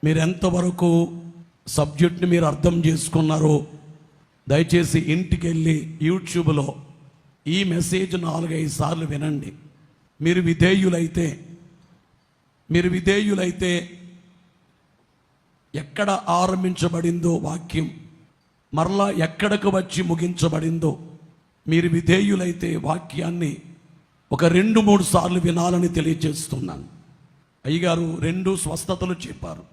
మీరు ఎంతవరకు సబ్జెక్ట్ని మీరు అర్థం చేసుకున్నారో దయచేసి ఇంటికి వెళ్ళి యూట్యూబ్లో ఈ మెసేజ్ 4-5 సార్లు వినండి. మీరు విధేయులైతే ఎక్కడ ఆరంభించబడిందో వాక్యం మరలా ఎక్కడకు వచ్చి ముగించబడిందో మీరు విధేయులైతే వాక్యాన్ని ఒక 2-3 సార్లు వినాలని తెలియజేస్తున్నాను. అయ్యగారు 2 స్వస్థతలు చెప్పారు.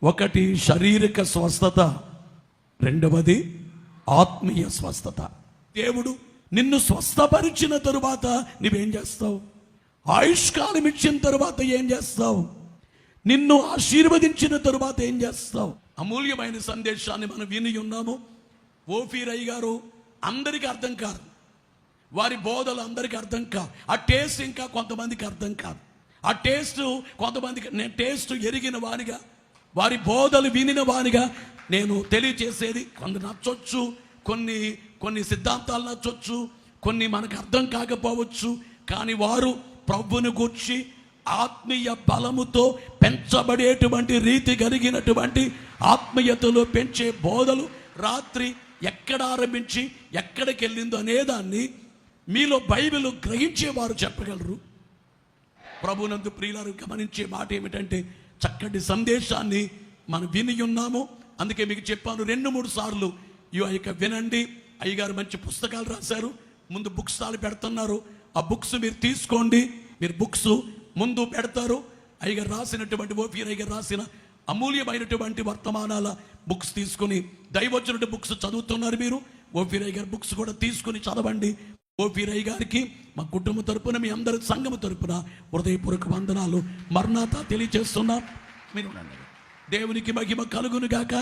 ఒకటి శారీరక స్వస్థత, రెండవది ఆత్మీయ స్వస్థత. దేవుడు నిన్ను స్వస్థపరిచిన తరువాత నువ్వేం చేస్తావు? ఆయుష్కాలం ఇచ్చిన తరువాత ఏం చేస్తావు? నిన్ను ఆశీర్వదించిన తరువాత ఏం చేస్తావు? అమూల్యమైన సందేశాన్ని మనం విని ఉన్నాము. ఓఫీరయ్య గారు అందరికీ అర్థం కాదు, వారి బోధలు అందరికీ అర్థం కాదు. ఆ టేస్ట్ ఇంకా కొంతమందికి అర్థం కాదు. ఆ టేస్ట్ కొంతమందికి, నేను టేస్ట్ ఎరిగిన వానిగా, వారి బోధలు వినిన వానిగా నేను తెలియచేసేది కొంత నచ్చొచ్చు, కొన్ని సిద్ధాంతాలు నచ్చొచ్చు, కొన్ని మనకు అర్థం కాకపోవచ్చు. కానీ వారు ప్రభువుని గూర్చి ఆత్మీయ బలముతో పెంచబడేటువంటి రీతి కలిగినటువంటి ఆత్మీయతలో పెంచే బోధలు రాత్రి ఎక్కడ ఆరంభించి ఎక్కడికి వెళ్ళిందో అనేదాన్ని మీలో బైబిల్ గ్రహించేవారు చెప్పగలరు. ప్రభునందు ప్రియులారు గమనించే మాట ఏమిటంటే, చక్కటి సందేశాన్ని మనం విని ఉన్నాము. అందుకే మీకు చెప్పాను 2-3 సార్లు వినండి. అయ్యగారు మంచి పుస్తకాలు రాశారు, ముందు బుక్స్ స్టాల్ పెడుతున్నారు. ఆ బుక్స్ మీరు తీసుకోండి. మీరు బుక్స్ ముందు పెడతారు. అయ్యగారు రాసినటువంటి ఓఫీరయ్య గారు రాసిన అమూల్యమైనటువంటి వర్తమానాల బుక్స్ తీసుకుని దైవజనుడి బుక్స్ చదువుతున్నారు మీరు. ఓఫీరయ్య గారి బుక్స్ కూడా తీసుకుని చదవండి. ఓఫీరయ్య గారికి మా కుటుంబం తరపున, మీ అందరి సంఘం తరపున హృదయపూర్వక వందనాలు, మరణాత తెలియజేస్తున్నాం. మీరు దేవునికి మహిమ కలుగును గాక.